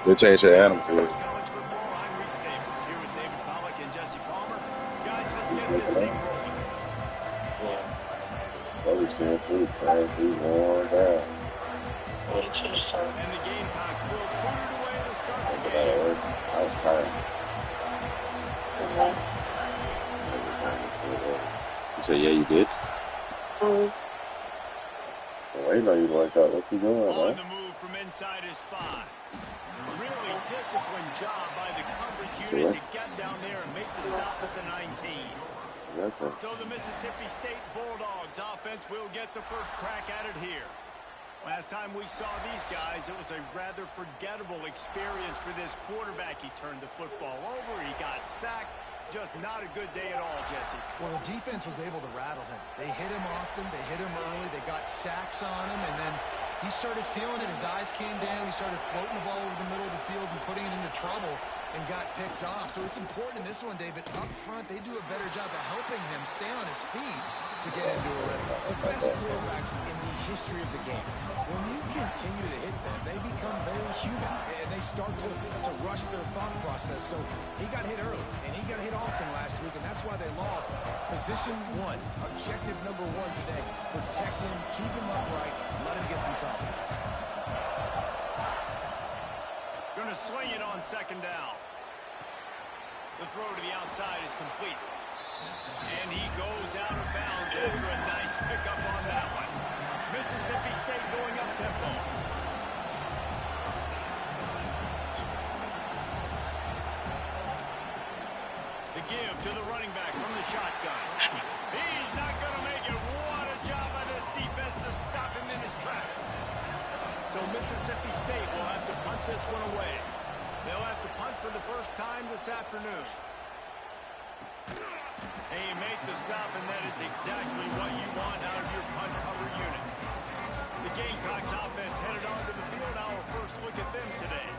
They changed the animal food. Understand food, trying to worn down. And the Gamecocks will put it away to start the game. I was tired. You said, yeah, you did? Well, I know you like that. What you doing, On man? the move from inside his 5. Really disciplined job by the coverage unit to get down there and make the stop at the 19. So the Mississippi State Bulldogs offense will get the first crack at it here. Last time we saw these guys, it was a rather forgettable experience for this quarterback. He turned the football over, he got sacked. Just not a good day at all, Jesse. Well, the defense was able to rattle him. They hit him often, they hit him early, they got sacks on him, and then he started feeling it. His eyes came down, he started floating the ball over the middle of the field and putting it into trouble and got picked off. So it's important in this one, David, up front, they do a better job of helping him stay on his feet to get into a rhythm. The best quarterbacks in the history of the game, when you continue to hit them, they become very human, and they start to rush their thought process. So he got hit early, and he got hit often last week, and that's why they lost. Position 1, objective number 1 today, protect him, keep him upright, let him get some confidence. Going to swing it on second down. The throw to the outside is complete. And he goes out of bounds after a nice pickup on that one. Mississippi State going up tempo. The give to the running back from the shotgun. He's not going to make it. What a job by this defense to stop him in his tracks. So Mississippi State will have to punt this one away. They'll have to punt for the first time this afternoon. And you make the stop, and that is exactly what you want out of your punt cover unit. The Gamecocks offense headed onto the field. Our first look at them today.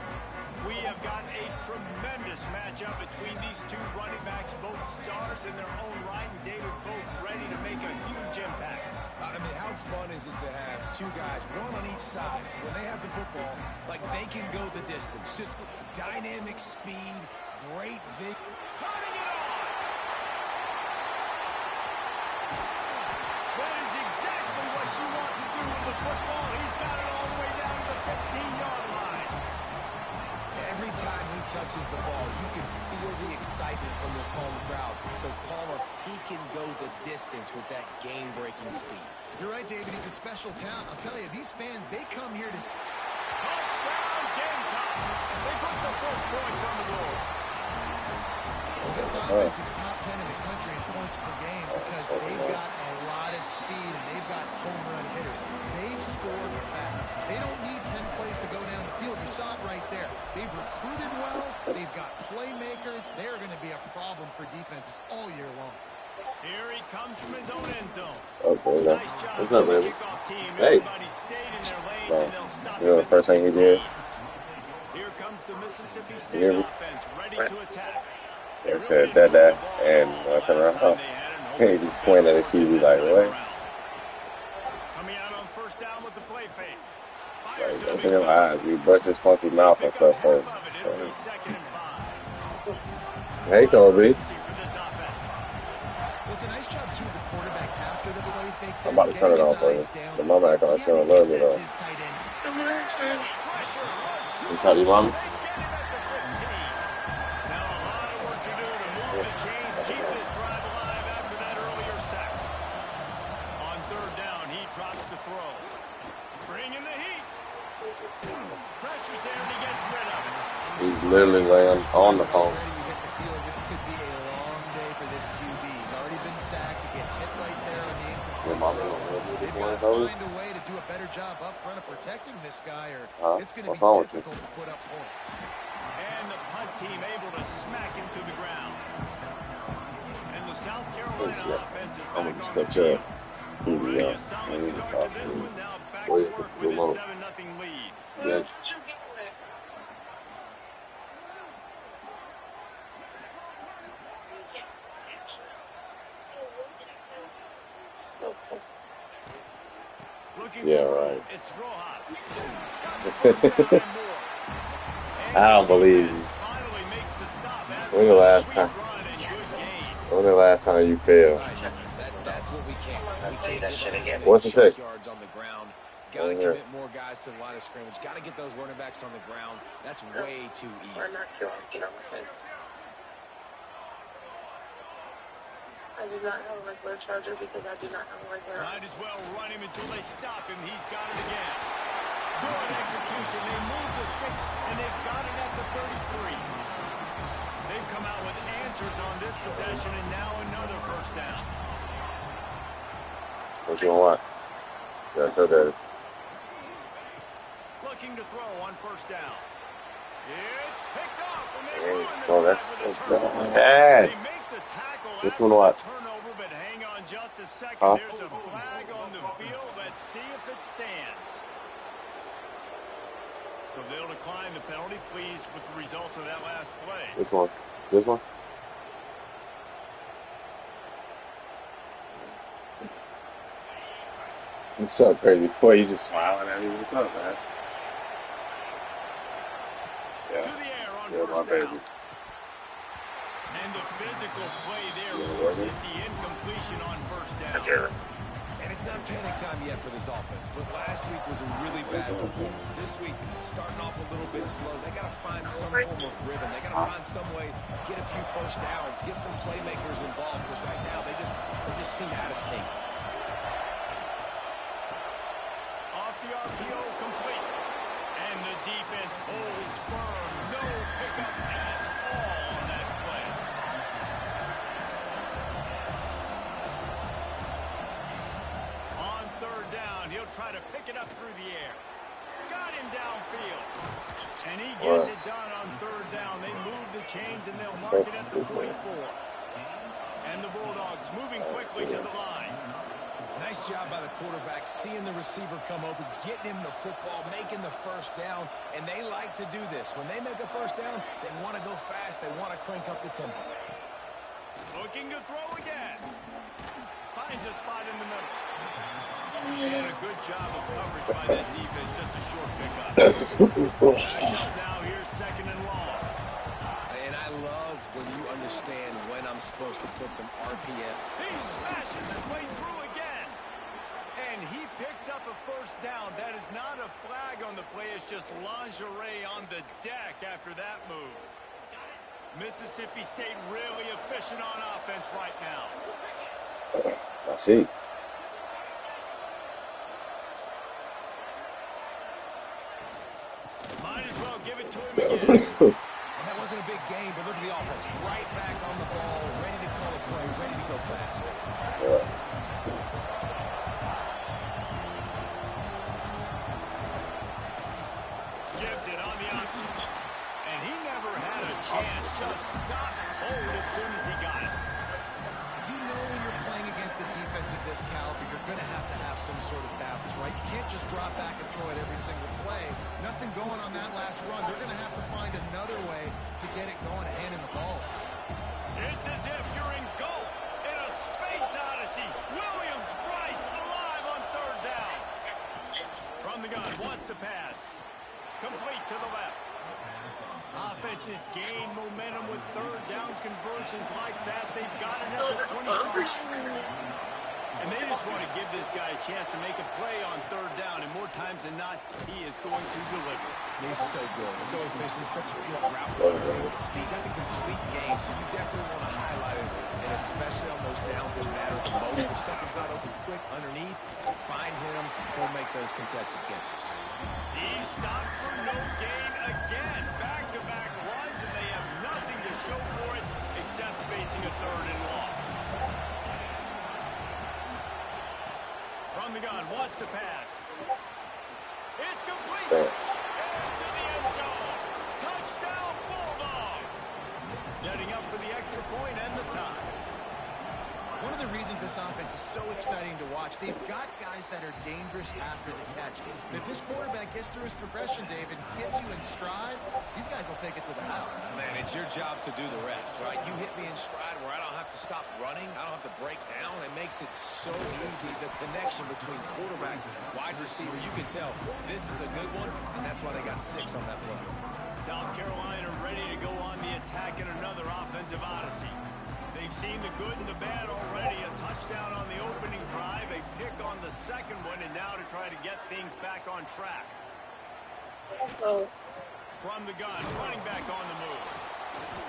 We have got a tremendous matchup between these two running backs, both stars in their own right, and David, both ready to make a huge impact. I mean, how fun is it to have two guys, one on each side, when they have the football, like they can go the distance. Just dynamic speed, great vision. Turning it on! That is exactly what you want to do with the football. He's got it all the way down to the 15-yard line. Every time he touches the ball, you can feel the excitement from this home crowd because Palmer, he can go the distance with that game-breaking speed. You're right, David. He's a special talent. I'll tell you, these fans, they come here to... Touchdown, Gamecocks. They put the first points on the board. Well, this offense is top 10 in the country in points per game because they've got a lot of speed and they've got home run hitters. They've scored fast. They don't need 10 plays to go down the field. You saw it right there. They've recruited well. They've got playmakers. They're going to be a problem for defenses all year long. Here he comes from his own end zone. Okay, Nice job what's up, by the baby? kickoff team. Hey. Everybody stayed in their lanes, and they'll stop You know the first thing he did? Here comes the Mississippi State offense, ready to attack. They said that, and I turned around, he just pointed at his TV like, what? Coming out on first down with the play fake. Like, open your eyes, you brush his funky mouth and stuff first. Hey, Kobe. Well, it's a nice job, too, of the quarterback after the play fake. I'm about to turn it off for you. The mama act like she don't love you, though. You tell your mama? He's literally laying on the phone. You get the feel this could be a long day for this QB. He's already been sacked. He gets hit right there on the ankle. They've got to find a way to do a better job up front of protecting this guy, or it's going to be difficult to put up points. And the punt team able to smack him to the ground. And the South Carolina offense is back on the field. TV, a solid start to this one. Now back to work with a 7-0 lead. Yeah. Looking Yeah, right. It's Rojas. And I don't believe you. When the last time? When the last time you failed? That's what we can't. We can't give up this What's the say? yards on the ground. Got to commit more guys to the line of scrimmage. Got to get those running backs on the ground. That's way too easy. I do not have a regular charger because I do not have a regular. Might as well run him until they stop him. He's got it again. Good execution. They move the sticks, and they've got it at the 33. They've come out with answers on this possession, and now another first down. What you want? That's okay. Looking to throw on first down. It's picked off, and they ruin the Oh, that's so bad. They make the tackle Which after one the what? turnover, but hang on just a second. Huh? There's a flag on the field. Let's see if it stands. So they'll decline the penalty. Pleased with the results of that last play. Which one? This one? What's up, crazy boy? You just smiling at me. What's up, man? To the air on Yeah, my first baby. down. And the physical play there forces the incompletion on first down. And it's not panic time yet for this offense, but last week was a really bad performance. This week, starting off a little bit slow. They got to find some form of rhythm. They got to find some way, get a few first downs, get some playmakers involved, because right now they just seem out of sync. Off the RPO, complete. And the defense holds firm. No pickup at all on that play. On third down, he'll try to pick it up through the air. Got him downfield. And he gets it done on third down. They move the chains, and they'll mark it at the 44. And the Bulldogs moving quickly to the line. Nice job by the quarterback, seeing the receiver come open, getting him the football, making the first down, and they like to do this. When they make a first down, they want to go fast. They want to crank up the tempo. Looking to throw again. Finds a spot in the middle. And a good job of coverage by that defense. Just a short pickup. Now here's second and long. And I love when you understand when I'm supposed to put some RPM. He smashes his way through again. And he picks up a first down. That is not a flag on the play. It's just lingerie on the deck after that move. Mississippi State really efficient on offense right now. I see. Might as well give it to him again. And that wasn't a big game, but look at the offense. Right back on the ball, ready to call a play, ready to go fast. Gives it on the option. And he never had a chance. Just stopped cold as soon as he got it. You know when you're playing against a defense of this caliber, you're going to have some sort of balance, right? You can't just drop back and throw it every single play. Nothing going on that last run. They're going to have to find another way to get it going and handing the ball. It's as if you're engulfed in a space odyssey. Williams Bryce alive on third down. From the gun, wants to pass. Complete to the left. Offenses gain momentum with third down conversions like that. They've got it at the 25. And they just want to give this guy a chance to make a play on third down. And more times than not, he is going to deliver. He's so good, so efficient, such a good route runner. Got the speed, got the complete game, so you definitely want to highlight it, and especially on those downs that matter the most. If something's not open quick underneath, find him, he'll make those contested catches. He stopped for no gain again. Back-to-back runs, and they have nothing to show for it except facing a third and long. From the gun, wants to pass. It's complete. Into the end zone. Touchdown, Bulldogs. Setting up for the extra point and the tie. One of the reasons this offense is so exciting to watch, they've got guys that are dangerous after the catch. And if this quarterback gets through his progression, David, hits you in stride, these guys will take it to the house. Man, it's your job to do the rest, right? You hit me in stride where I don't have to stop running. I don't have to break down. It makes it so easy. The connection between quarterback, wide receiver, you can tell this is a good one, and that's why they got 6 on that play. South Carolina ready to go on the attack in another offensive odyssey. They've seen the good and the bad already. A touchdown on the opening drive, a pick on the second one, and now to try to get things back on track. From the gun, running back on the move.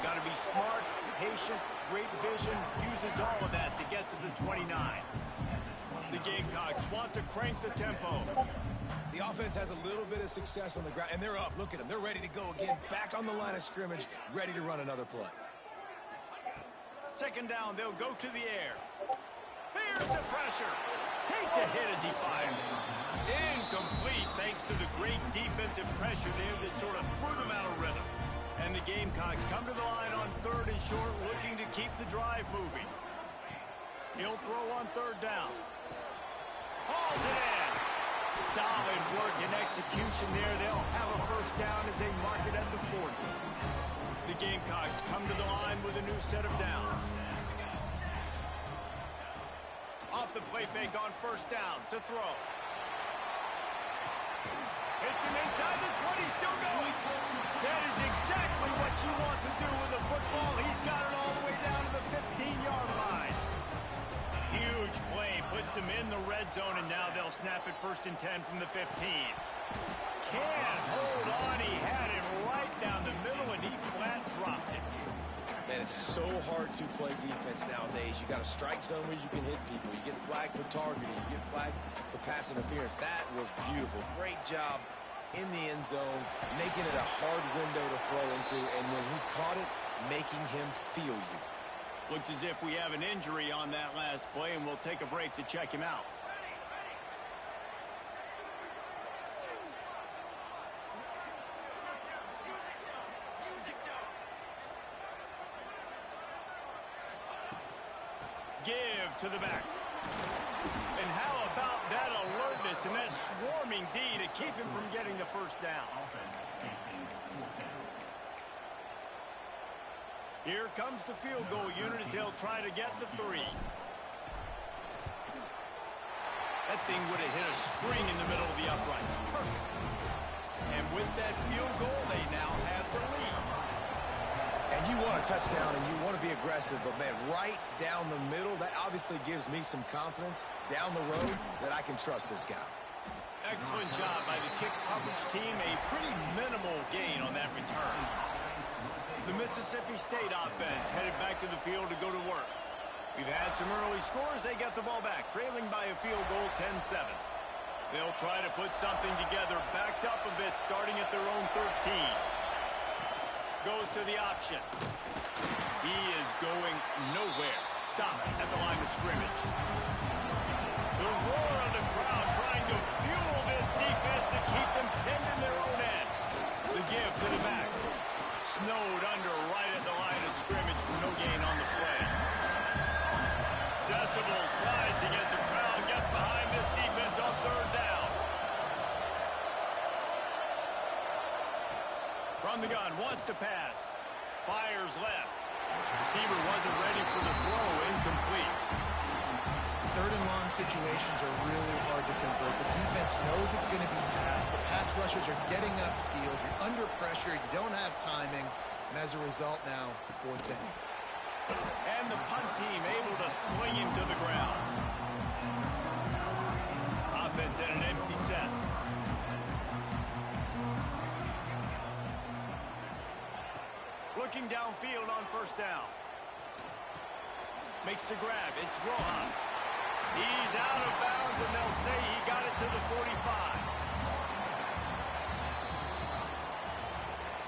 Got to be smart, patient, great vision, uses all of that to get to the 29. The Gamecocks want to crank the tempo. The offense has a little bit of success on the ground, and they're up. Look at them. They're ready to go again. Back on the line of scrimmage, ready to run another play. Second down, they'll go to the air. Here's the pressure. Takes a hit as he fires. Incomplete thanks to the great defensive pressure there that sort of threw them out of rhythm. And the Gamecocks come to the line on 3rd and short, looking to keep the drive moving. He'll throw on 3rd down. Hauls it in. Solid work and execution there. They'll have a first down as they mark it at the 40. The Gamecocks come to the line with a new set of downs. Off the play fake on 1st down to throw. Hits him inside the 20, still going. That is exactly what you want to do with a football. He's got it all the way down to the 15-yard line. Huge play, puts them in the red zone, and now they'll snap it 1st and 10 from the 15. Can't hold on. He had it right down the middle, and he flat dropped it. Man, it's so hard to play defense nowadays. You got a strike zone where you can hit people. You get flagged for targeting. You get flagged for pass interference. That was beautiful. Great job in the end zone, making it a hard window to throw into, and when he caught it, making him feel you. Looks as if we have an injury on that last play, and we'll take a break to check him out. Give to the back. And how about that alertness and that swarming D to keep him from getting the first down? Here comes the field goal unit as they'll try to get the 3. That thing would have hit a string in the middle of the uprights. Perfect. And with that field goal, they now have the lead. And you want a touchdown and you want to be aggressive, but man, right down the middle, that obviously gives me some confidence down the road that I can trust this guy. Excellent job by the kick coverage team. A pretty minimal gain on that return. The Mississippi State offense headed back to the field to go to work. We've had some early scores. They get the ball back, trailing by a field goal 10-7. They'll try to put something together, backed up a bit, starting at their own 13. Goes to the option. He is going nowhere. Stop at the line of scrimmage. The roar of the crowd trying to fuel this defense to keep them pinned in their own end. The give to the back. Snowed under right at the line of scrimmage for no gain on the play. Decibels rising as the crowd gets behind this defense on 3rd down. From the gun, wants to pass. Fires left. Receiver wasn't ready for the throw, incomplete. 3rd and long situations are really hard to convert. The defense knows it's going to be passed. The pass rushers are getting upfield. You're under pressure. You don't have timing. And as a result now, 4th down. And the punt team able to sling him to the ground. Offense in an empty set. Looking downfield on 1st down. Makes the grab. It's Rojas. He's out of bounds, and they'll say he got it to the 45.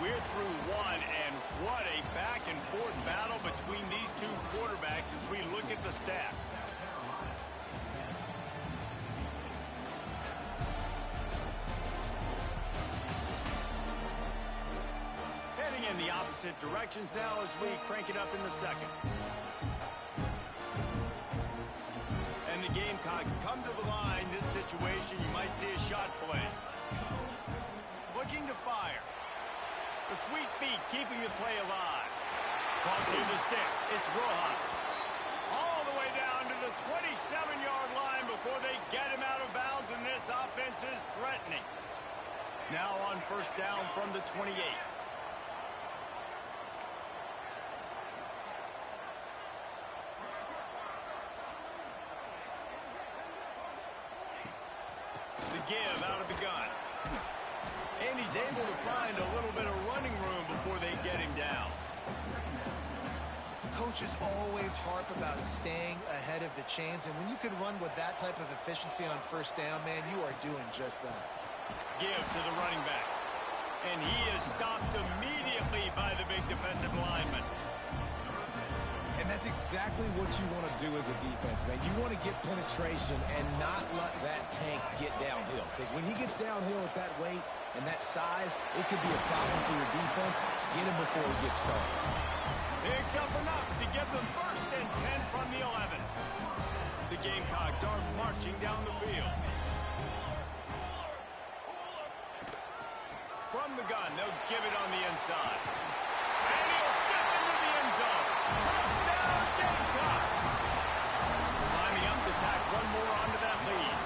We're through one, and what a back-and-forth battle between these two quarterbacks as we look at the stats. Heading in the opposite directions now as we crank it up in the second. And the Gamecocks come to the line. This situation, you might see a shot play. Looking to fire. The sweet feet keeping the play alive. Caught to the sticks. It's Rojas. All the way down to the 27-yard line before they get him out of bounds, and this offense is threatening. Now on 1st down from the 28. gun. And he's able to find a little bit of running room before they get him down. Coaches always harp about staying ahead of the chains, and when you can run with that type of efficiency on first down, man, you are doing just that. Give to the running back. And he is stopped immediately by the big defensive lineman. And that's exactly what you want to do as a defense, man. You want to get penetration and not let that tank get downhill. Because when he gets downhill at that weight and that size, it could be a problem for your defense. Get him before he gets started. Picks up enough to give them 1st and 10 from the 11. The Gamecocks are marching down the field. From the gun, they'll give it on the inside. And he'll step into the end zone. Touchdown, Gamecocks! Lining up to tack one more onto that lead.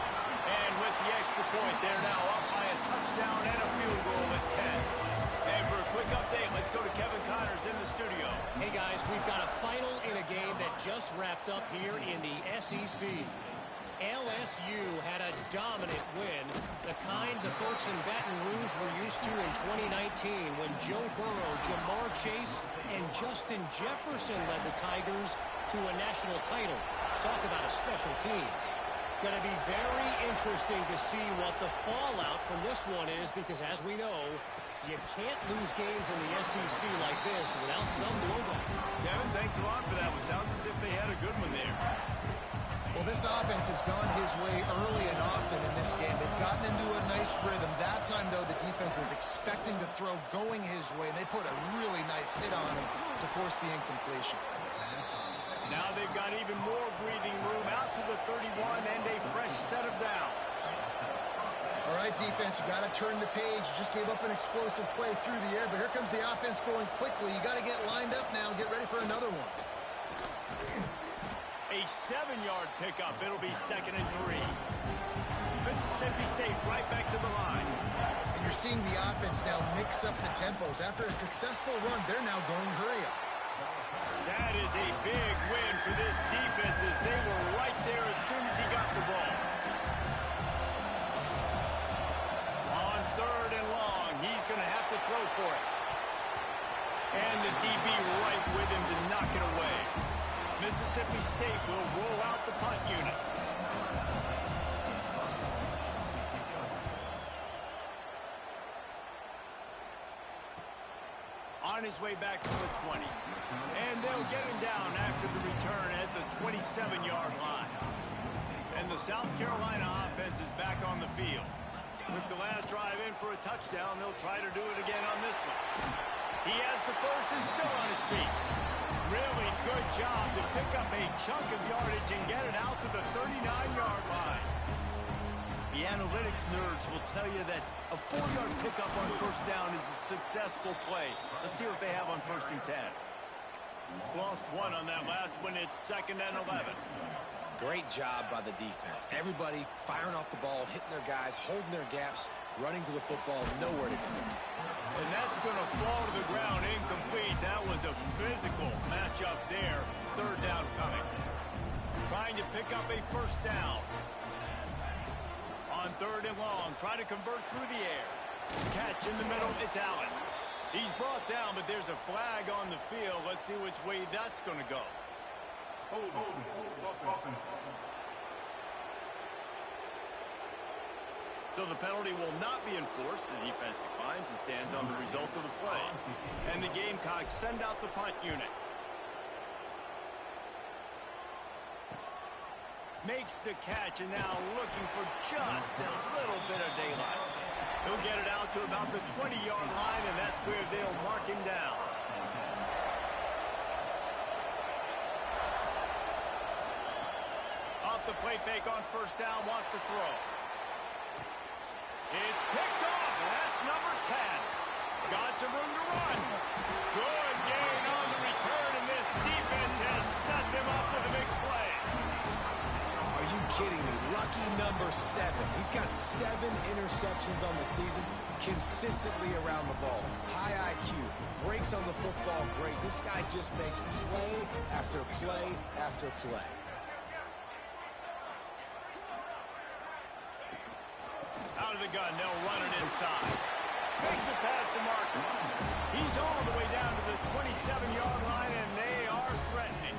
And with the extra point, they're now up by a touchdown and a field goal at 10. And for a quick update, let's go to Kevin Connors in the studio. Hey, guys, we've got a final in a game that just wrapped up here in the SEC. LSU had a dominant win, the kind the folks in Baton Rouge were used to in 2019 when Joe Burrow, Jamar Chase, and Justin Jefferson led the Tigers to a national title. Talk about a special team. Going to be very interesting to see what the fallout from this one is because, as we know, you can't lose games in the SEC like this without some blowback. Kevin, thanks a lot for that one. Sounds as if they had a good one there. Well, this offense has gone his way early and often in this game. They've gotten into a nice rhythm. That time, though, the defense was expecting to throw going his way, and they put a really nice hit on him to force the incompletion. Now they've got even more breathing room out to the 31 and a fresh set of downs. All right, defense, you got to turn the page. You just gave up an explosive play through the air, but here comes the offense going quickly. You got to get lined up now and get ready for another one. A 7-yard pickup. It'll be 2nd and 3. Mississippi State right back to the line. And you're seeing the offense now mix up the tempos. After a successful run, they're now going hurry up. That is a big win for this defense as they were right there as soon as he got the ball. On 3rd and long, he's going to have to throw for it. And the DB right with him to knock it away. Mississippi State will roll out the punt unit. On his way back to the 20. And they'll get him down after the return at the 27-yard line. And the South Carolina offense is back on the field. With the last drive in for a touchdown, they'll try to do it again on this one. He has the first and still on his feet. Really good job to pick up a chunk of yardage and get it out to the 39-yard line. The analytics nerds will tell you that a 4-yard pickup on first down is a successful play. Let's see what they have on 1st and 10. Lost one on that last one. It's 2nd and 11. Great job by the defense. Everybody firing off the ball, hitting their guys, holding their gaps, running to the football, nowhere to go. And that's going to fall to the ground incomplete. That was a physical matchup there. 3rd down coming. Trying to pick up a first down. On 3rd and long, try to convert through the air. Catch in the middle, it's Allen. He's brought down, but there's a flag on the field. Let's see which way that's going to go. So the penalty will not be enforced. The defense declines and stands on the result of the play. And the Gamecocks send out the punt unit. Makes the catch and now looking for just a little bit of daylight. He'll get it out to about the 20-yard line, and that's where they'll mark him down. Off the play fake on first down, wants to throw. It's picked off, and that's number 10. Got some room to run. Good gain on the return, and this defense has set them up with a big play. Are you kidding me? Lucky number 7. He's got 7 interceptions on the season, consistently around the ball. High IQ, breaks on the football great. This guy just makes play after play after play. Out of the gun, they'll side. Makes it past the marker. He's all the way down to the 27-yard line, and they are threatening.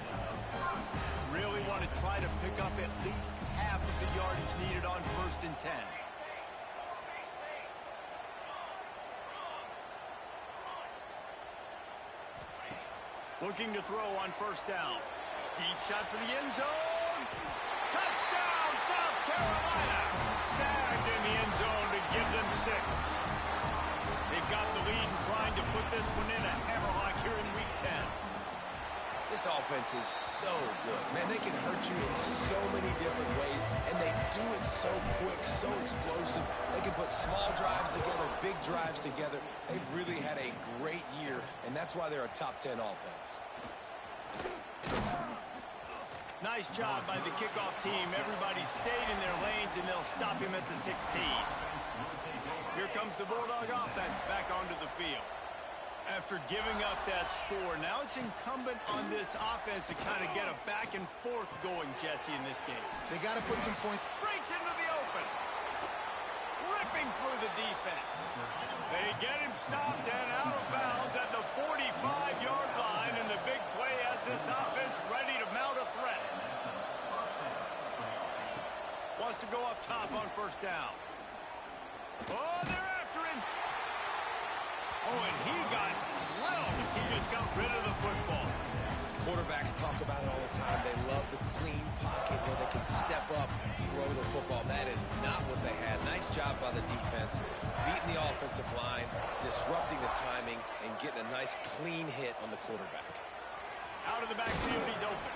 Really want to try to pick up at least half of the yardage needed on 1st and 10. Looking to throw on 1st down. Deep shot for the end zone. Touchdown, South Carolina. Snagged in the end zone to give them 6. They've got the lead and trying to put this one in a hammerlock here in Week 10. This offense is so good. Man, they can hurt you in so many different ways, and they do it so quick, so explosive. They can put small drives together, big drives together. They've really had a great year, and that's why they're a top 10 offense. Nice job by the kickoff team. Everybody stayed in their lanes, and they'll stop him at the 16. Here comes the Bulldog offense back onto the field. After giving up that score, now it's incumbent on this offense to kind of get a back and forth going, Jesse, in this game. They got to put some points. Breaks into the open. Ripping through the defense. They get him stopped and out of bounds at the 45-yard line, and the big play has this offense ready to mount a threat. Wants to go up top on 1st down. Oh, they're after him. Oh, and he got drilled as he just got rid of the football. Quarterbacks talk about it all the time. They love the clean pocket where they can step up, throw the football. That is not what they had. Nice job by the defense, beating the offensive line, disrupting the timing, and getting a nice clean hit on the quarterback. Out of the backfield, he's open.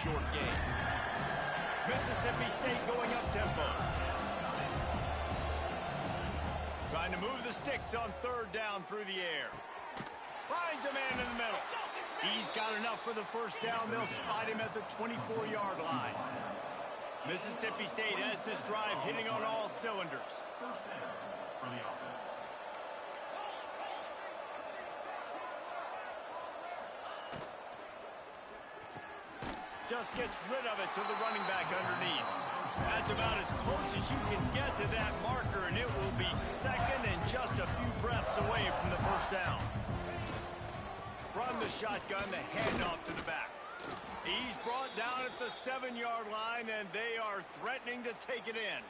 short gain. Mississippi State going up tempo. Trying to move the sticks on third down through the air. Finds a man in the middle. He's got enough for the first down. They'll spot him at the 24-yard line. Mississippi State has this drive hitting on all cylinders. Just gets rid of it to the running back underneath. That's about as close as you can get to that marker, and it will be second and just a few breaths away from the first down. From the shotgun, the handoff to the back. He's brought down at the 7-yard line, and they are threatening to take it in.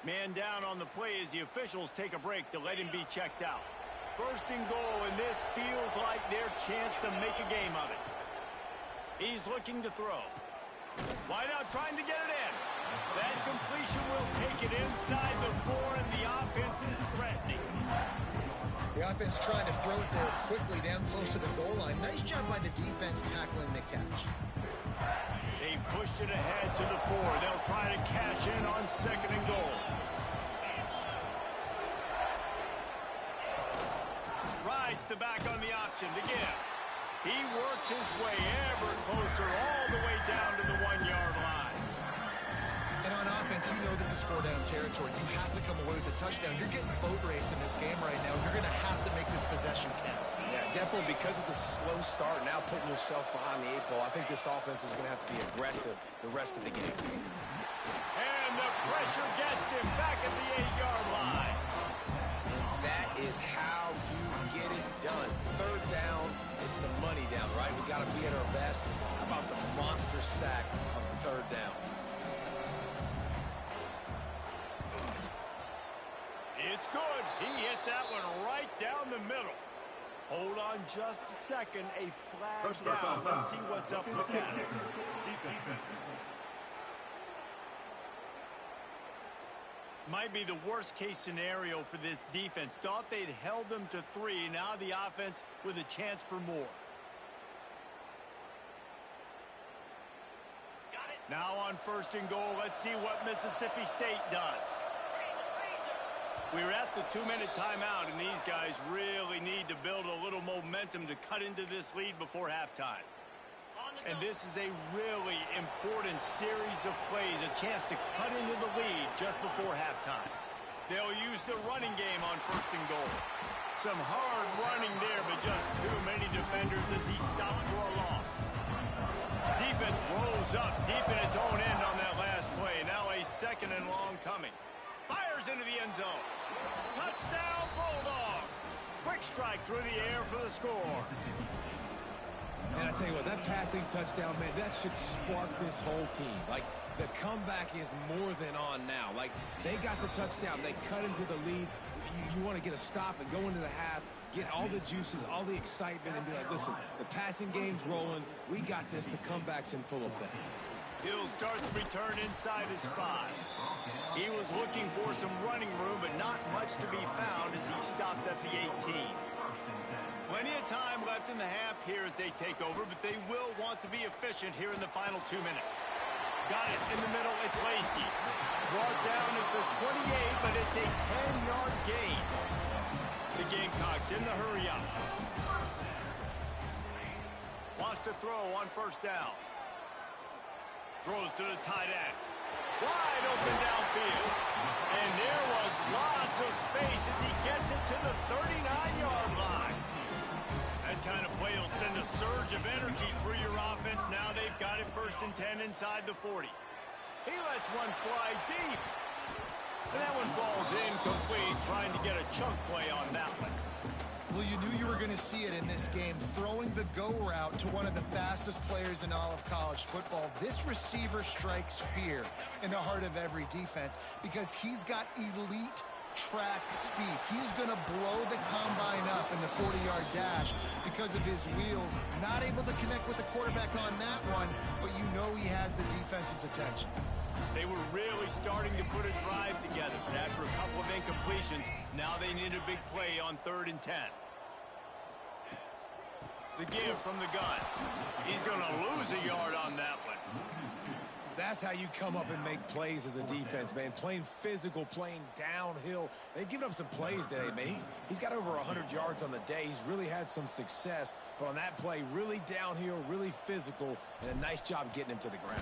Man down on the play as the officials take a break to let him be checked out. First and goal, and this feels like their chance to make a game of it. He's looking to throw. Wide out trying to get it in. That completion will take it inside the 4, and the offense is threatening. The offense trying to throw it there quickly down close to the goal line. Nice job by the defense tackling the catch. They've pushed it ahead to the 4. They'll try to cash in on second and goal. Rides the back on the option to give. He works his way ever closer all the way down to the 1-yard line. And on offense, you know this is 4-down territory. You have to come away with a touchdown. You're getting boat raced in this game right now. You're going to have to make this possession count. Yeah, definitely because of the slow start, now putting yourself behind the 8 ball. I think this offense is going to have to be aggressive the rest of the game. And the pressure gets him back at the 8-yard line. And that is how you get it done. Third down, it's the money down, right? We got to be at our best. How about the monster sack on third down? It's good. He hit that one right down the middle. Hold on just a second. A flag down. Let's see what's up with that. Might be the worst case scenario for this defense. Thought they'd held them to 3. Now the offense with a chance for more. Now on first and goal, let's see what Mississippi State does. We're at the 2-minute timeout, and these guys really need to build a little momentum to cut into this lead before halftime. And this is a really important series of plays, a chance to cut into the lead just before halftime. They'll use the running game on first and goal. Some hard running there, but just too many defenders as he stopped for a loss. Defense rolls up deep in its own end on that last play. Now a second and long coming. Fires into the end zone. Touchdown, Bulldog. Quick strike through the air for the score. And I tell you what, that passing touchdown, man, that should spark this whole team. Like, the comeback is more than on now. Like, they got the touchdown. They cut into the lead. You want to get a stop and go into the half, get all the juices, all the excitement, and be like, listen, the passing game's rolling. We got this. The comeback's in full effect. He'll start the return inside his 5. He was looking for some running room, but not much to be found as he stopped at the 18. Plenty of time left in the half here as they take over, but they will want to be efficient here in the final 2 minutes. Got it in the middle. It's Lacey. Brought down at the 28, but it's a 10-yard gain. The Gamecocks in the hurry up. Wants to throw on first down. Throws to the tight end. Wide open downfield. And there was lots of space as he gets it to the 39-yard line. That kind of play will send a surge of energy through your offense. Now they've got it first and 10 inside the 40. He lets one fly deep. And that one falls incomplete, trying to get a chunk play on that one. Well, you knew you were going to see it in this game, throwing the go route to one of the fastest players in all of college football. This receiver strikes fear in the heart of every defense because he's got elite track speed. He's going to blow the combine up in the 40-yard dash because of his wheels. Not able to connect with the quarterback on that one, but you know he has the defense's attention. They were really starting to put a drive together, but after a couple of incompletions, now they need a big play on 3rd and 10. The give from the gun. He's going to lose a yard on that one. That's how you come up and make plays as a defense, man. Playing physical, playing downhill. They've given up some plays today, man. He's got over 100 yards on the day. He's really had some success. But on that play, really downhill, really physical, and a nice job getting him to the ground.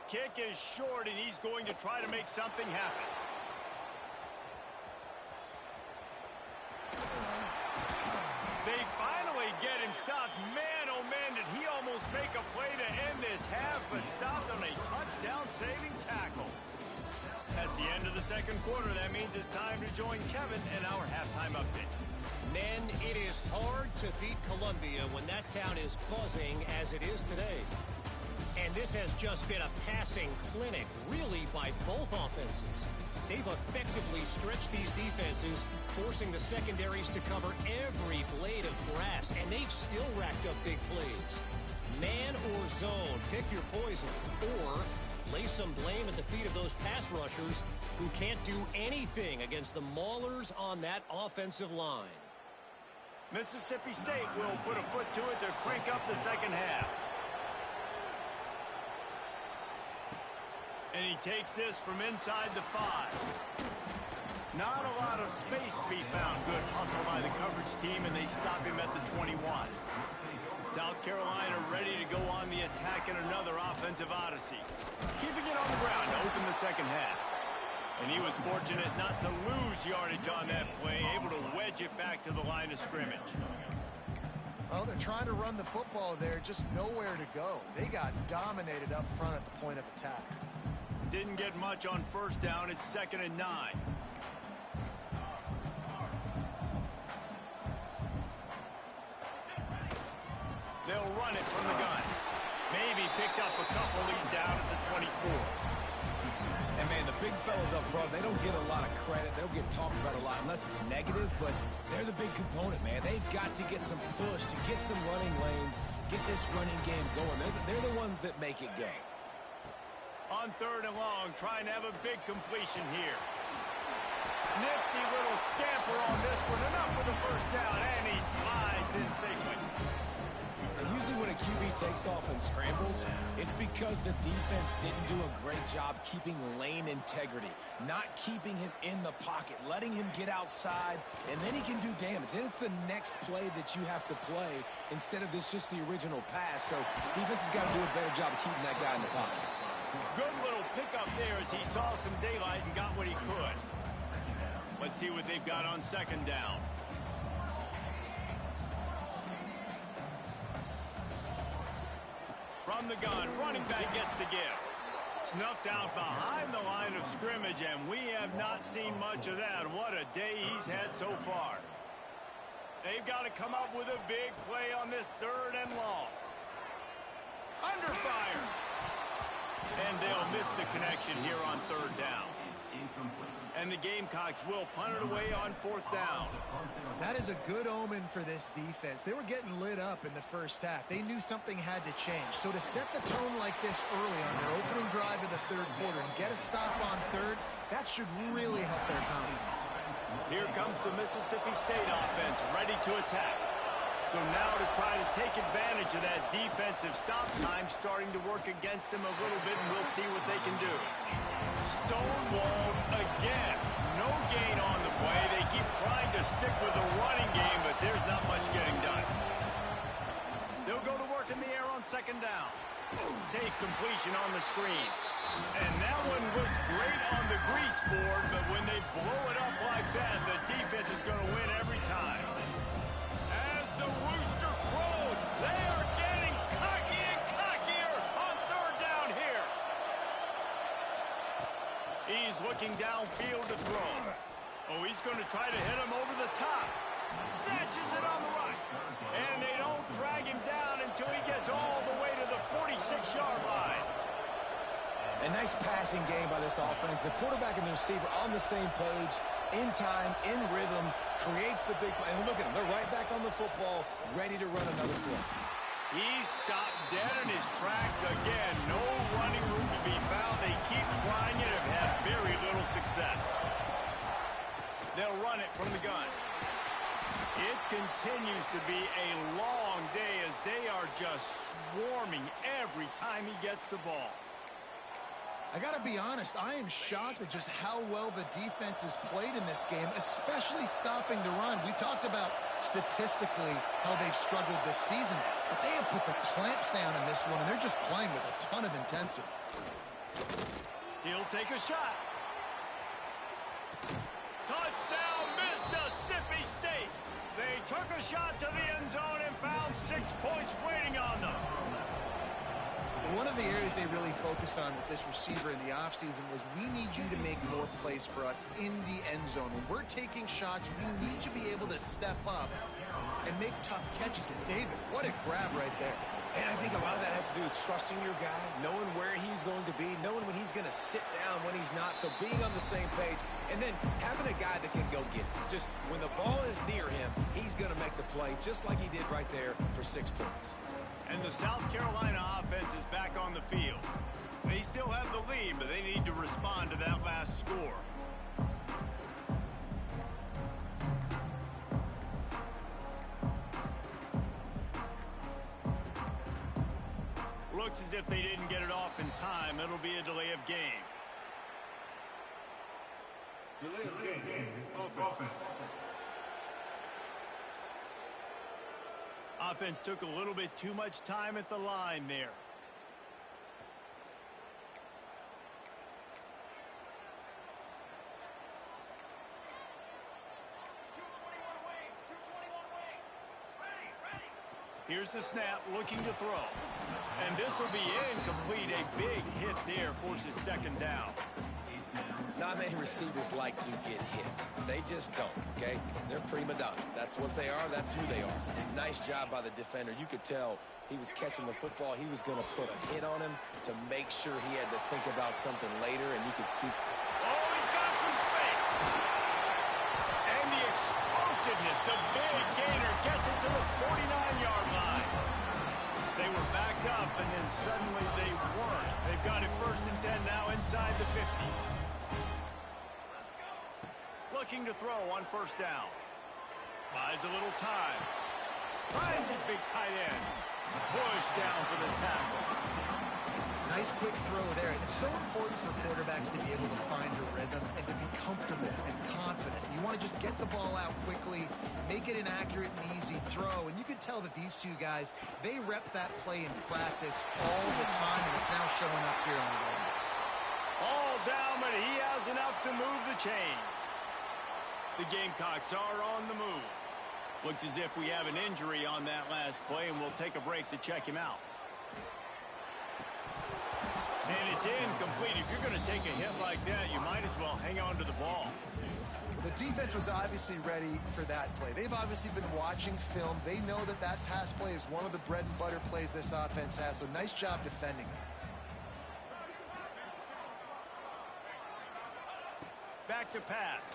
Kick is short, and he's going to try to make something happen. They finally get him stopped. Man, oh man, did he almost make a play to end this half, but stopped on a touchdown-saving tackle. That's the end of the second quarter. That means it's time to join Kevin in our halftime update. Men, it is hard to beat Columbia when that town is buzzing as it is today. And this has just been a passing clinic, really, by both offenses. They've effectively stretched these defenses, forcing the secondaries to cover every blade of grass, and they've still racked up big plays. Man or zone, pick your poison, or lay some blame at the feet of those pass rushers who can't do anything against the maulers on that offensive line. Mississippi State will put a foot to it to crank up the second half. And he takes this from inside the 5. Not a lot of space to be found. Good hustle by the coverage team, and they stop him at the 21. South Carolina ready to go on the attack in another offensive odyssey. Keeping it on the ground to open the second half. And he was fortunate not to lose yardage on that play, able to wedge it back to the line of scrimmage. Well, they're trying to run the football there, just nowhere to go. They got dominated up front at the point of attack. Didn't get much on first down. It's 2nd and 9. They'll run it from the gun. Maybe picked up a couple. He's down at the 24. And, man, the big fellas up front, they don't get a lot of credit. They don't get talked about a lot unless it's negative, but they're the big component, man. They've got to get some push, to get some running lanes, get this running game going. They're the ones that make it go. On 3rd and long, trying to have a big completion here. Nifty little scamper on this one. Enough for the first down, and he slides in safely. And usually when a QB takes off and scrambles, it's because the defense didn't do a great job keeping lane integrity, not keeping him in the pocket, letting him get outside, and then he can do damage. And it's the next play that you have to play instead of this just the original pass. So defense has got to do a better job of keeping that guy in the pocket. Good little pickup there as he saw some daylight and got what he could. Let's see what they've got on 2nd down. From the gun, running back gets to give. Snuffed out behind the line of scrimmage, and we have not seen much of that. What a day he's had so far. They've got to come up with a big play on this 3rd and long. Under fire. And they'll miss the connection here on 3rd down. And the Gamecocks will punt it away on 4th down. That is a good omen for this defense. They were getting lit up in the first half. They knew something had to change. So to set the tone like this early on their opening drive of the 3rd quarter and get a stop on 3rd, that should really help their confidence. Here comes the Mississippi State offense ready to attack. So now to try to take advantage of that defensive stop time starting to work against them a little bit, and we'll see what they can do. Stonewalled again. No gain on the play. They keep trying to stick with the running game, but there's not much getting done. They'll go to work in the air on 2nd down. Safe completion on the screen. And that one looked great on the grease board, but when they blow it up like that, the defense is going to win every time. The rooster crows. They are getting cocky and cockier on 3rd down here. He's looking downfield to throw. Oh, he's going to try to hit him over the top. Snatches it on the right. And they don't drag him down until he gets all the way to the 46-yard line. A nice passing game by this offense. The quarterback and the receiver on the same page, in time, in rhythm, creates the big play. And look at them. They're right back on the football, ready to run another play. He's stopped dead in his tracks again. No running room to be found. They keep trying it and have had very little success. They'll run it from the gun. It continues to be a long day as they are just swarming every time he gets the ball. I got to be honest, I am shocked at just how well the defense has played in this game, especially stopping the run. We talked about statistically how they've struggled this season, but they have put the clamps down in this one, and they're just playing with a ton of intensity. He'll take a shot. Touchdown, Mississippi State. They took a shot to the end zone and found 6 points waiting on them. One of the areas they really focused on with this receiver in the offseason was we need you to make more plays for us in the end zone. When we're taking shots, we need you to be able to step up and make tough catches. And David, what a grab right there. And I think a lot of that has to do with trusting your guy, knowing where he's going to be, knowing when he's going to sit down, when he's not. So being on the same page, and then having a guy that can go get it. Just when the ball is near him, he's going to make the play just like he did right there for 6 points. And the South Carolina offense is back on the field. They still have the lead, but they need to respond to that last score. Looks as if they didn't get it off in time. It'll be a delay of game. Delay of game. Offense. Offense took a little bit too much time at the line there. Here's the snap, looking to throw. And this will be incomplete. A big hit there forces second down. Not many receivers like to get hit. They just don't, okay? They're prima donnas. That's what they are. That's who they are. Nice job by the defender. You could tell he was catching the football. He was going to put a hit on him to make sure he had to think about something later, and you could see. Oh, he's got some space. And the explosiveness, the big gainer gets it to the 49-yard line. They were backed up, and then suddenly they weren't. They've got it 1st and 10 now inside the 50. Looking to throw on 1st down. Buys a little time. Finds his big tight end. Push down for the tackle. Nice quick throw there. It's so important for quarterbacks to be able to find a rhythm and to be comfortable and confident. You want to just get the ball out quickly, make it an accurate and easy throw. And you can tell that these two guys, they rep that play in practice all the time, and it's now showing up here on the game. All down, but he has enough to move the chains. The Gamecocks are on the move. Looks as if we have an injury on that last play, and we'll take a break to check him out. And it's incomplete. If you're going to take a hit like that, you might as well hang on to the ball. The defense was obviously ready for that play. They've obviously been watching film. They know that that pass play is one of the bread and butter plays this offense has, so nice job defending it. Back to pass.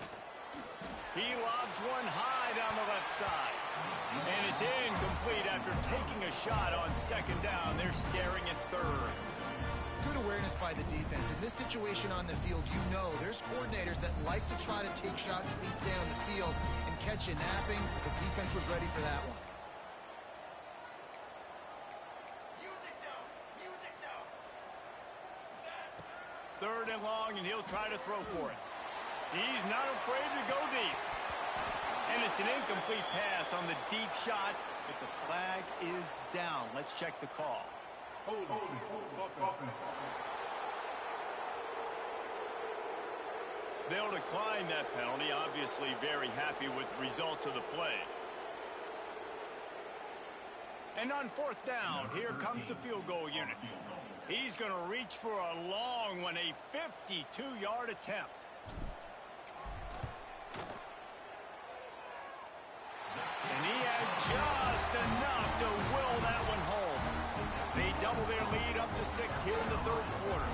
He lobs one high down the left side. And it's incomplete after taking a shot on 2nd down. They're staring at 3rd. Good awareness by the defense. In this situation on the field, you know there's coordinators that like to try to take shots deep down the field and catch you napping. The defense was ready for that one. Third and long, and he'll try to throw for it. He's not afraid to go deep. And it's an incomplete pass on the deep shot, but the flag is down. Let's check the call. They'll decline that penalty, obviously very happy with the results of the play. And on 4th down, here comes the field goal unit. He's going to reach for a long one, a 52-yard attempt. And he had just enough to will that one home. They double their lead up to 6 here in the 3rd quarter.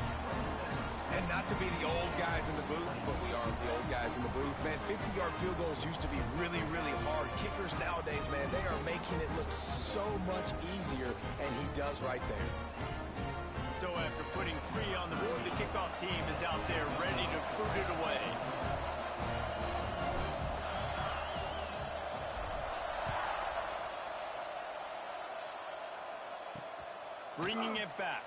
And not to be the old guys in the booth, but we are the old guys in the booth. Man, 50-yard field goals used to be really, really hard. Kickers nowadays, man, they are making it look so much easier, and he does right there. So after putting 3 on the board, the kickoff team is out there ready to boot it away. Bringing it back.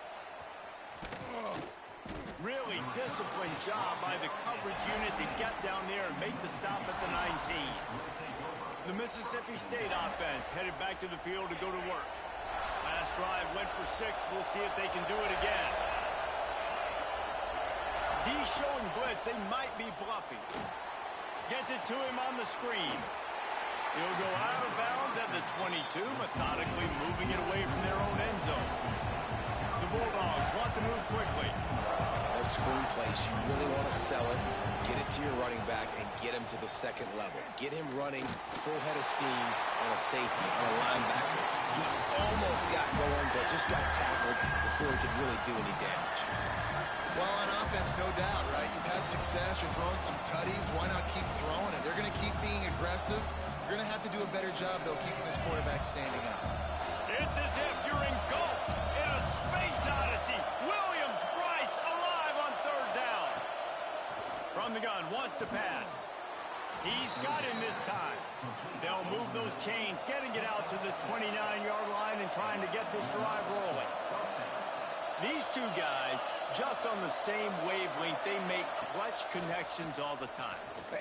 Really disciplined job by the coverage unit to get down there and make the stop at the 19. The Mississippi State offense headed back to the field to go to work. Last drive went for 6. We'll see if they can do it again. D showing blitz. They might be bluffing. Gets it to him on the screen. He'll go out of bounds at the 22, methodically moving it away from their own end zone. The Bulldogs want to move quickly. Those screen plays, you really want to sell it, get it to your running back, and get him to the second level. Get him running full head of steam on a safety, on a linebacker. He almost got going, but just got tackled before he could really do any damage. Well, on offense, no doubt, right? You've had success. You're throwing some tutties. Why not keep throwing it? They're going to keep being aggressive. You're going to have to do a better job, though, keeping this quarterback standing up. It's as if you're engulfed in a space odyssey. Williams, Bryce, alive on third down. From the gun, wants to pass. He's got him this time. They'll move those chains, getting it out to the 29-yard line and trying to get this drive rolling. These two guys, just on the same wavelength, they make clutch connections all the time.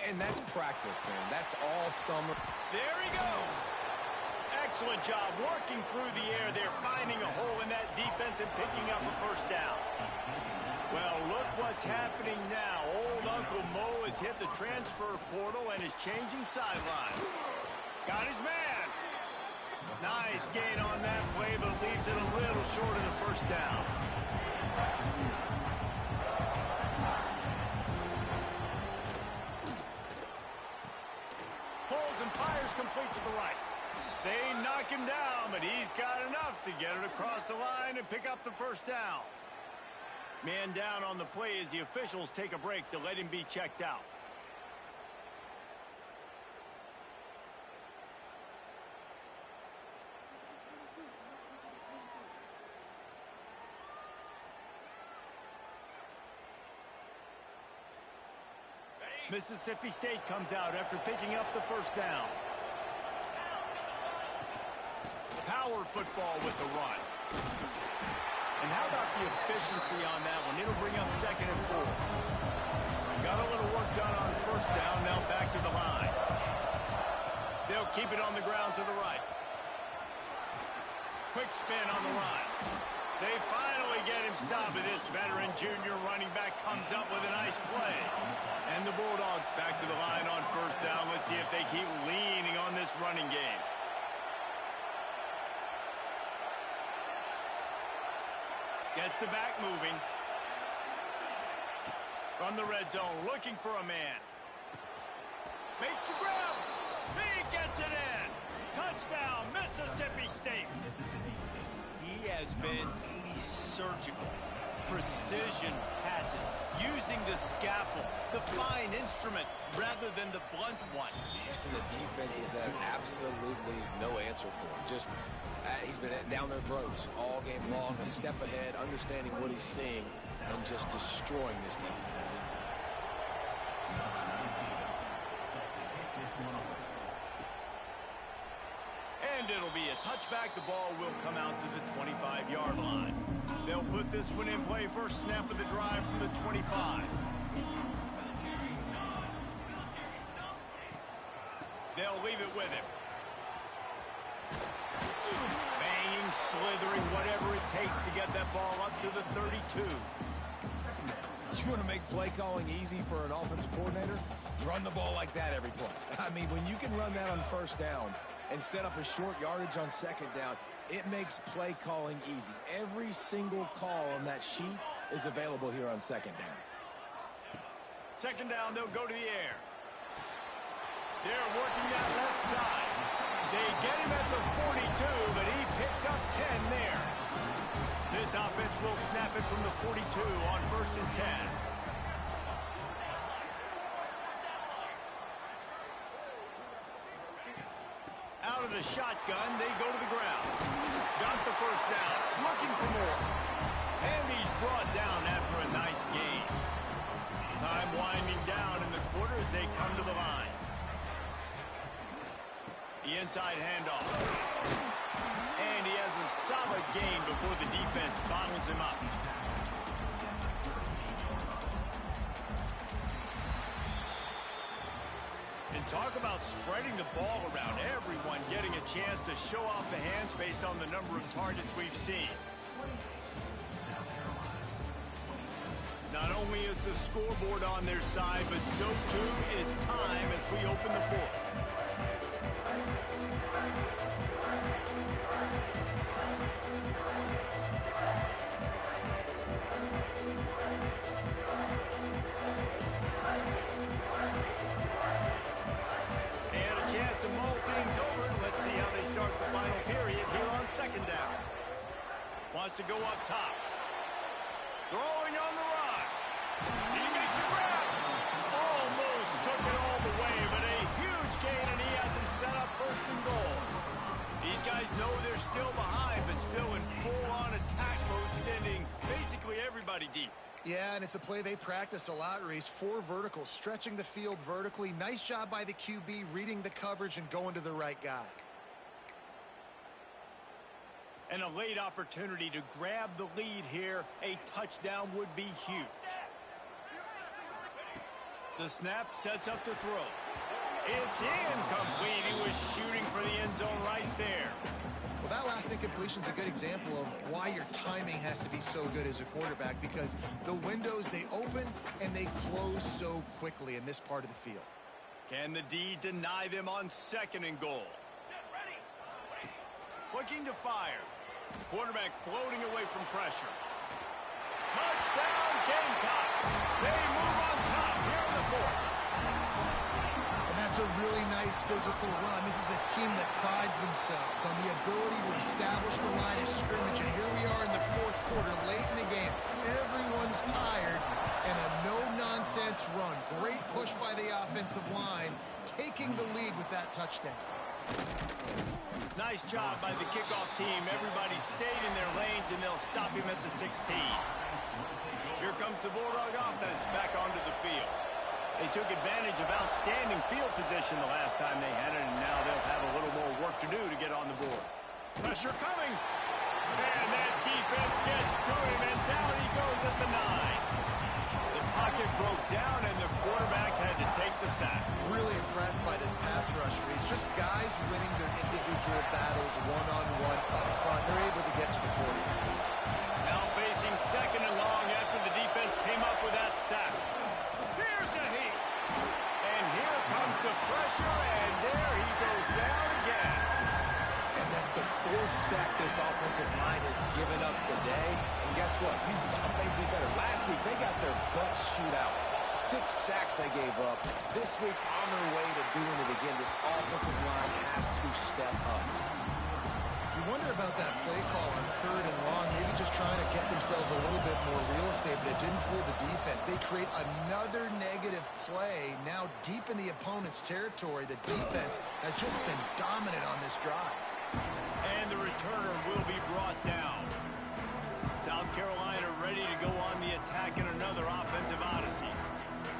And that's practice, man. That's all summer. There he goes. Excellent job working through the air there, finding a hole in that defense and picking up a first down. Well, look what's happening now. Old Uncle Mo has hit the transfer portal and is changing sidelines. Got his man. Nice gain on that play, but leaves it a little short of the first down. Pulls and fires complete to the right. They knock him down, but he's got enough to get it across the line and pick up the first down. Man down on the play as the officials take a break to let him be checked out. Mississippi State comes out after picking up the first down. Power football with the run. And how about the efficiency on that one? It'll bring up 2nd and 4. Got a little work done on first down, now back to the line. They'll keep it on the ground to the right. Quick spin on the run. They finally get him stopped, and this veteran junior running back comes up with a nice play. And the Bulldogs back to the line on first down. Let's see if they keep leaning on this running game. Gets the back moving. From the red zone, looking for a man. Makes the grab. He gets it in. Touchdown, Mississippi State. He has been surgical. Precision passes, using the scalpel, the fine instrument, rather than the blunt one. And the defense has had absolutely no answer for him. Just, he's been down their throats all game long, a step ahead, understanding what he's seeing, and just destroying this defense. And it'll be a touchback. The ball will come out to the 25-yard line. They'll put this one in play. First snap of the drive from the 25. They'll leave it with him. Banging, slithering, whatever it takes to get that ball up to the 32. You want to make play calling easy for an offensive coordinator? Run the ball like that every play. I mean, when you can run that on first down and set up a short yardage on second down, it makes play calling easy. Every single call on that sheet is available here on second down. Second down, they'll go to the air. They're working that left side. They get him at the 42, but he picked up 10 there. This offense will snap it from the 42 on 1st and 10. Out of the shotgun, they go to the ground. Got the first down, looking for more. And he's brought down after a nice gain. Time winding down in the quarter as they come to the line. The inside handoff. And he has a solid gain before the defense bottles him up. And talk about spreading the ball around. Everyone getting a chance to show off the hands based on the number of targets we've seen. Not only is the scoreboard on their side, but so too is time as we open the fourth. And a chance to mull things over. Let's see how they start the final period here on second down. Wants to go up top. Throwing on the run. He makes a grab. Almost took it all the way, but a huge gain, and he has him set up first and goal. These guys know they're still behind, but still in full-on attack mode, sending basically everybody deep. Yeah, and it's a play they practice a lot, Reese. 4 verticals, stretching the field vertically. Nice job by the QB, reading the coverage and going to the right guy. And a late opportunity to grab the lead here. A touchdown would be huge. The snap sets up the throw. It's incomplete. He was shooting for the end zone right there. Well, that last incompletion is a good example of why your timing has to be so good as a quarterback, because the windows, they open and they close so quickly in this part of the field. Can the D deny them on second and goal? Looking to fire. Quarterback floating away from pressure. Touchdown, Gamecock. They move on top here in the fourth. And that's a really nice physical run. This is a team that prides themselves on the ability to establish the line of scrimmage. And here we are in the fourth quarter, late in the game. Everyone's tired, and a no-nonsense run. Great push by the offensive line, taking the lead with that touchdown. Nice job by the kickoff team. Everybody stayed in their lanes, and they'll stop him at the 16. Here comes the Bulldog offense back onto the field. They took advantage of outstanding field position the last time they had it, and now they'll have a little more work to do to get on the board. Pressure coming. And that defense gets to him, and down he goes at the 9. The pocket broke down, and the quarterback had to take the sack. Really impressed by this pass rush, Reese. Just guys winning their individual battles one-on-one up front. They're able to get to the quarterback. Now facing second and long after the defense came up with that sack. Here's a heat. And here comes the pressure, and there he goes down again. And that's the 4th sack this offensive line has given up today. And guess what? You thought they'd be better. Last week, they got their butts chewed out. 6 sacks they gave up. This week, on their way to doing it again, this offensive line has to step up. You wonder about that play call on third and long, maybe just trying to get themselves a little bit more real estate, but it didn't fool the defense. They create another negative play now deep in the opponent's territory. The defense has just been dominant on this drive. And the returner will be brought down. South Carolina ready to go on the attack in another offensive odyssey.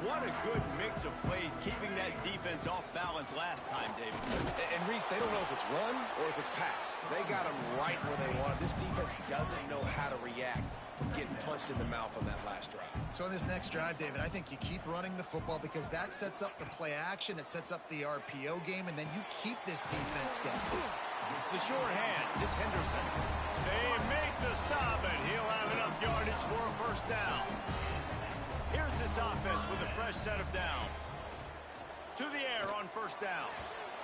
What a good mix of plays, keeping that defense off balance last time, David. And Reese, they don't know if it's run or if it's pass. They got them right where they want. This defense doesn't know how to react from getting punched in the mouth on that last drive. So on this next drive, David, I think you keep running the football because that sets up the play action, it sets up the RPO game, and then you keep this defense guessing. The short hands, it's Henderson. They make the stop, and he'll have enough yardage for a first down. Here's this offense with a fresh set of downs. To the air on first down.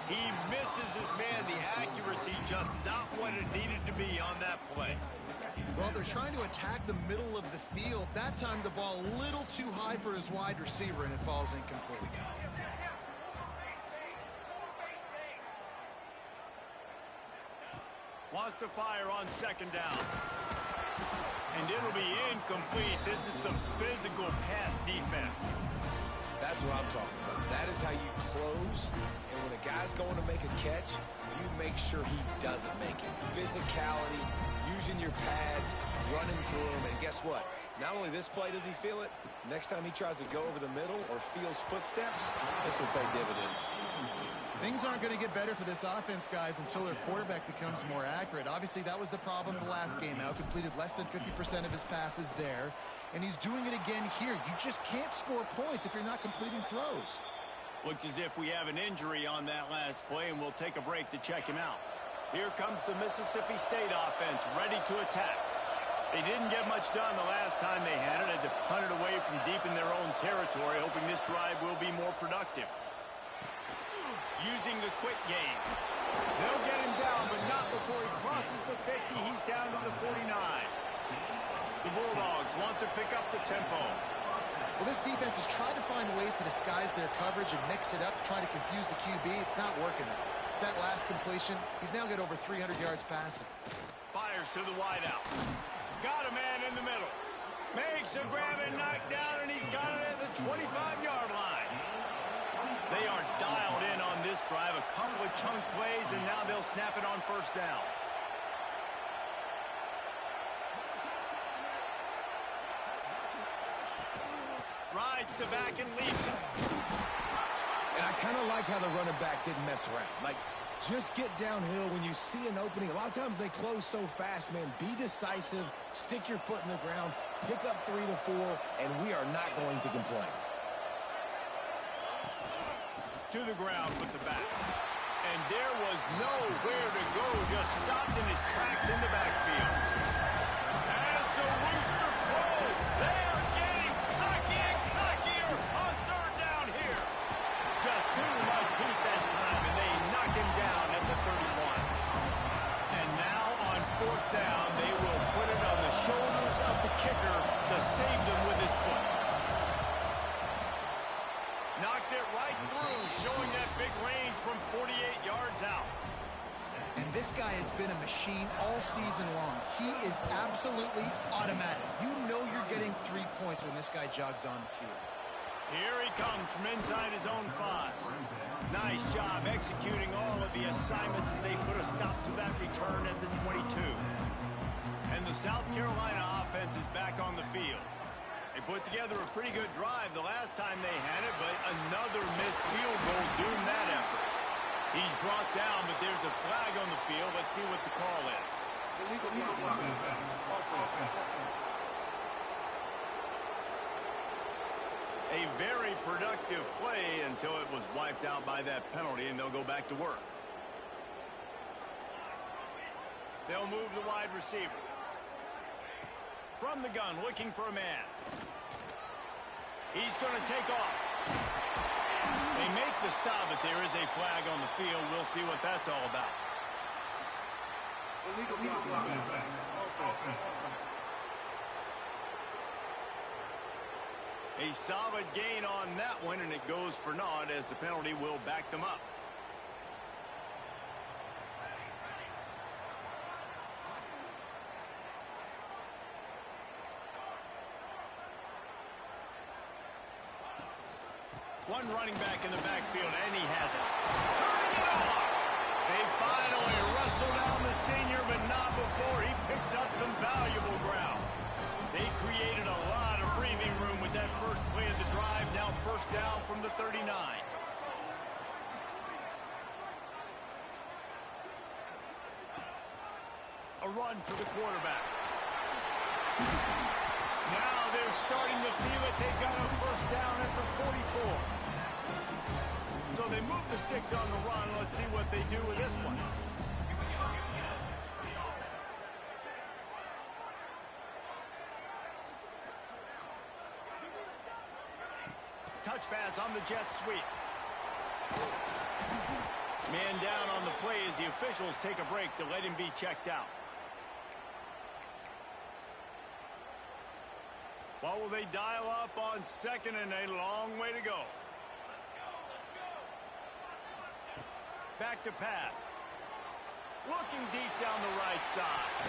He misses his man. The accuracy just not what it needed to be on that play. Well, they're trying to attack the middle of the field. That time the ball a little too high for his wide receiver, and it falls incomplete. Wants to fire on second down. And it'll be incomplete. This is some physical pass defense. That's what I'm talking about. That is how you close. And when a guy's going to make a catch, you make sure he doesn't make it. Physicality, using your pads, running through him. And guess what? Not only this play does he feel it, next time he tries to go over the middle or feels footsteps, this will pay dividends. Things aren't going to get better for this offense, guys, until their quarterback becomes more accurate. Obviously, that was the problem the last game out. Completed less than 50% of his passes there, and he's doing it again here. You just can't score points if you're not completing throws. Looks as if we have an injury on that last play, and we'll take a break to check him out. Here comes the Mississippi State offense, ready to attack. They didn't get much done the last time they had it. Had to punt it away from deep in their own territory, hoping this drive will be more productive. Using the quick game. They'll get him down, but not before he crosses the 50. He's down to the 49. The Bulldogs want to pick up the tempo. Well, this defense has tried to find ways to disguise their coverage and mix it up, trying to confuse the QB. It's not working. That last completion, he's now got over 300 yards passing. Fires to the wideout. Got a man in the middle. Makes a grab and knock down, and he's got it at the 25-yard line. They are dialed in on this drive. A couple of chunk plays, and now they'll snap it on first down. Rides to back and leaves it. And I kind of like how the running back didn't mess around. Like, just get downhill when you see an opening. A lot of times they close so fast, man. Be decisive, stick your foot in the ground, pick up 3 to 4, and we are not going to complain. To the ground with the back. And there was nowhere to go, just stopped in his tracks in the backfield. As the rooster crows, they are getting cocky and cockier on third down here. Just too much heat that time, and they knock him down at the 31. And now on fourth down, they will put it on the shoulders of the kicker to save them with his foot. Knocked it right through, showing that big range from 48 yards out. And this guy has been a machine all season long. He is absolutely automatic. You know you're getting 3 points when this guy jogs on the field. Here he comes from inside his own 5. Nice job executing all of the assignments as they put a stop to that return at the 22. And the South Carolina offense is back on the field. They put together a pretty good drive the last time they had it, but another missed field goal doomed that effort. He's brought down, but there's a flag on the field. Let's see what the call is. A very productive play until it was wiped out by that penalty, and they'll go back to work. They'll move the wide receiver. From the gun, looking for a man. He's going to take off. They make the stop, but there is a flag on the field. We'll see what that's all about. A solid gain on that one, and it goes for naught as the penalty will back them up. One running back in the backfield, and he has it. Turning it off! They finally wrestle down the senior, but not before he picks up some valuable ground. They created a lot of breathing room with that first play of the drive. Now first down from the 39. A run for the quarterback. Now they're starting to feel it. They've got a first down at the 44. So they move the sticks on the run. Let's see what they do with this one. Touch pass on the jet sweep. Man down on the play as the officials take a break to let him be checked out. What will they dial up on second, and a long way to go. Back to pass. Looking deep down the right side.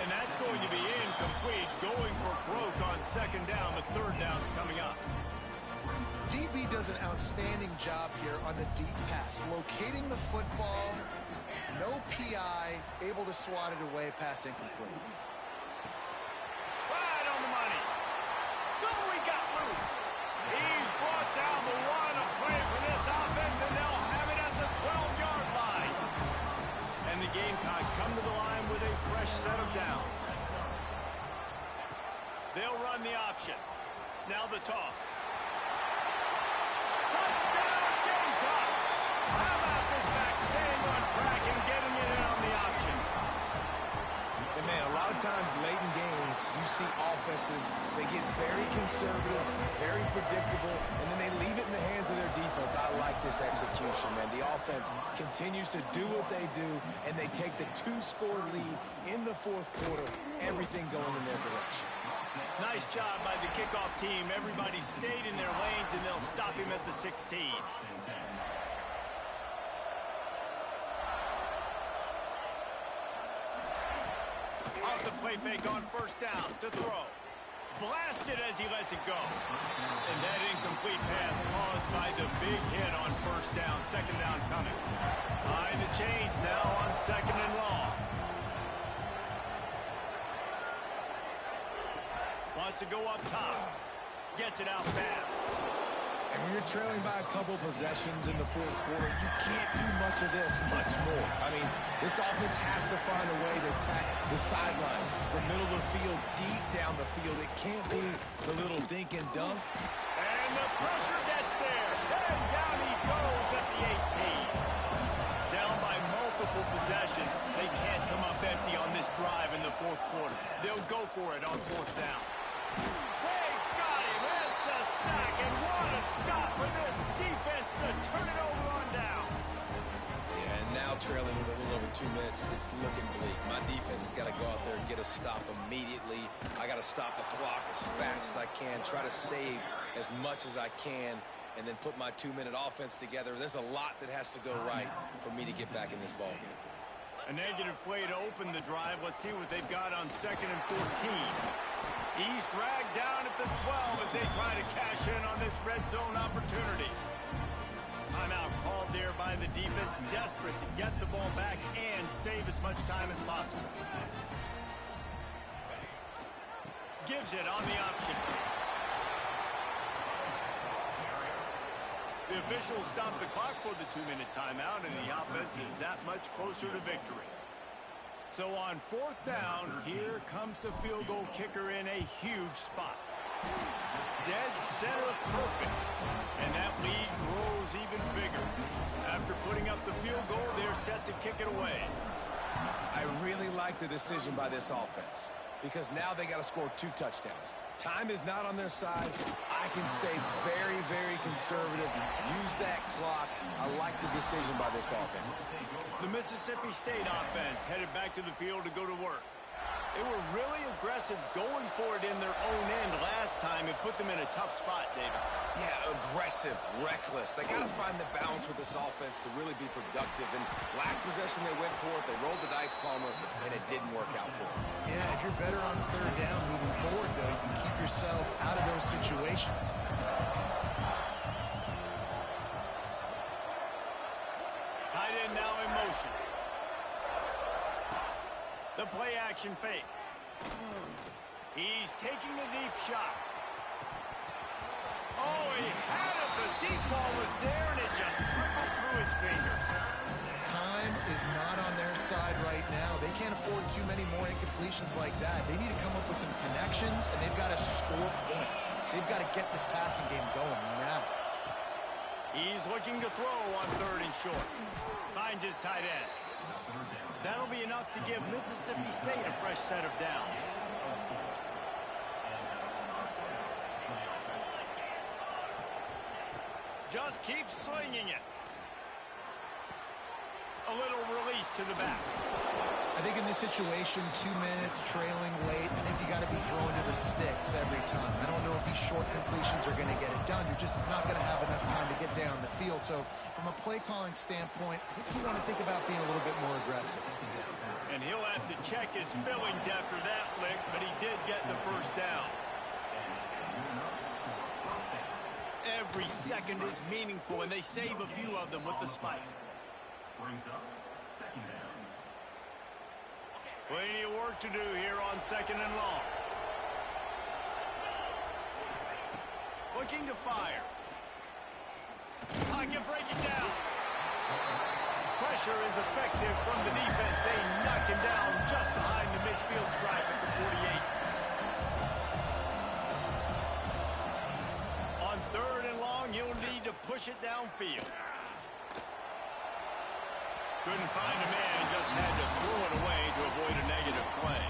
And that's going to be incomplete. Going for broke on second down, but third down's coming up. DB does an outstanding job here on the deep pass. Locating the football, no PI, able to swat it away, pass incomplete. Right on the money. Oh, he got loose. He's brought down the one, a play for this offense, and they'll have it at the the 12-yard line. And the Gamecocks come to the line with a fresh set of downs. They'll run the option. Now the toss. Touchdown, Gamecocks! How about this back staying on track and getting it in on the option? And man, a lot of times late in games, you see offenses, they get very conservative, very predictable, and then they leave it in the hands of their defense. I like this execution, man. The offense continues to do what they do, and they take the 2-score lead in the fourth quarter, everything going in their direction. Nice job by the kickoff team. Everybody stayed in their lanes, and they'll stop him at the 16. Off the play fake on first down to throw. Blasted as he lets it go. And that incomplete pass caused by the big hit on first down. Second down coming. Behind the chains now on second and long. Wants to go up top. Gets it out fast. And when you're trailing by a couple possessions in the fourth quarter, you can't do much of this, much more. I mean, this offense has to find a way to attack the sidelines, the middle of the field, deep down the field. It can't be the little dink and dunk. And the pressure gets there. And down he goes at the 18. Down by multiple possessions. They can't come up empty on this drive in the fourth quarter. They'll go for it on fourth down. They got him. It's a sack, and what a stop for this defense to turn it over on downs. Yeah, and now trailing with a little over 2 minutes, it's looking bleak. My defense has got to go out there and get a stop immediately. I got to stop the clock as fast as I can, try to save as much as I can, and then put my 2-minute offense together. There's a lot that has to go right for me to get back in this ballgame. A negative play to open the drive. Let's see what they've got on second and 14. He's dragged down at the 12 as they try to cash in on this red zone opportunity. Timeout called there by the defense, desperate to get the ball back and save as much time as possible. Gives it on the option. The officials stopped the clock for the 2-minute timeout, and the offense is that much closer to victory. So on fourth down, here comes the field goal kicker in a huge spot. Dead center perfect. And that lead grows even bigger. After putting up the field goal, they're set to kick it away. I really like the decision by this offense because now they got to score 2 touchdowns. Time is not on their side. I can stay very, very conservative. Use that clock. I like the decision by this offense. The Mississippi State offense headed back to the field to go to work. They were really aggressive going for it in their own end last time and put them in a tough spot, David. Yeah, aggressive, reckless. They got to find the balance with this offense to really be productive. And last possession they went for it. They rolled the dice, Palmer, and it didn't work out for them. Yeah, if you're better on third down moving forward, though, you can keep yourself out of those situations. Tight end now in motion. The play action fake. He's taking a deep shot. Oh, he had it. The deep ball was there, and it just trickled through his fingers. Time is not on their side right now. They can't afford too many more incompletions like that. They need to come up with some connections, and they've got to score points. They've got to get this passing game going now. He's looking to throw on third and short. Finds his tight end. That'll be enough to give Mississippi State a fresh set of downs. Just keep slinging it. A little release to the back. I think in this situation, 2 minutes, trailing late, I think you got to be throwing to the sticks every time. I don't know if these short completions are going to get it done. You're just not going to have enough time to get down the field. So from a play calling standpoint, I think you want to think about being a little bit more aggressive. And he'll have to check his fillings after that lick, but he did get the first down. Every second is meaningful, and they save a few of them with the spike. Plenty of work to do here on second and long. Looking to fire. Pocket breaking down. Pressure is effective from the defense. They knock him down just behind the midfield stripe at the 48. On 3rd and long, he'll need to push it downfield. Couldn't find a man and just had to throw it away to avoid a negative play.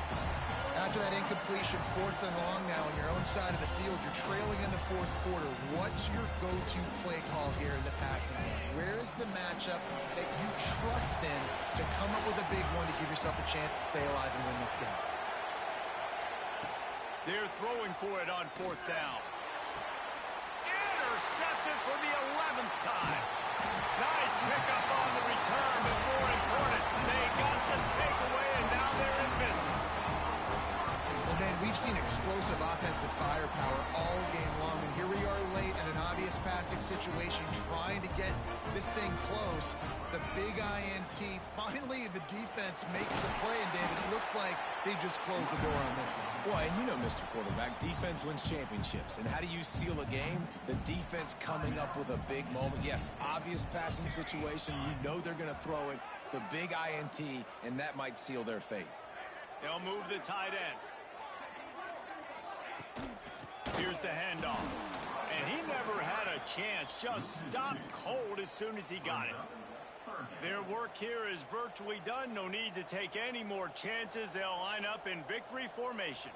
After that incompletion, 4th and long now on your own side of the field, you're trailing in the 4th quarter. What's your go-to play call here in the passing game? Where is the matchup that you trust in to come up with a big one to give yourself a chance to stay alive and win this game? They're throwing for it on 4th down. Intercepted for the 11th time. Nice pickup on the return, but more important, they got the takeaway, and now they're in business. Well, man, we've seen explosive offensive firepower all game long, and here we are late in an obvious passing situation trying to get this thing close. The big INT. Finally, the defense makes a play, and David, it looks like they just closed the door on this one. Well, and you know, Mr. Quarterback, defense wins championships. And how do you seal a game? The defense coming up with a big moment. Yes, obvious passing situation. You know they're going to throw it. The big INT, and that might seal their fate. They'll move the tight end. Here's the handoff. And he never had a chance. Just stopped cold as soon as he got it. Their work here is virtually done. No need to take any more chances. They'll line up in victory formation.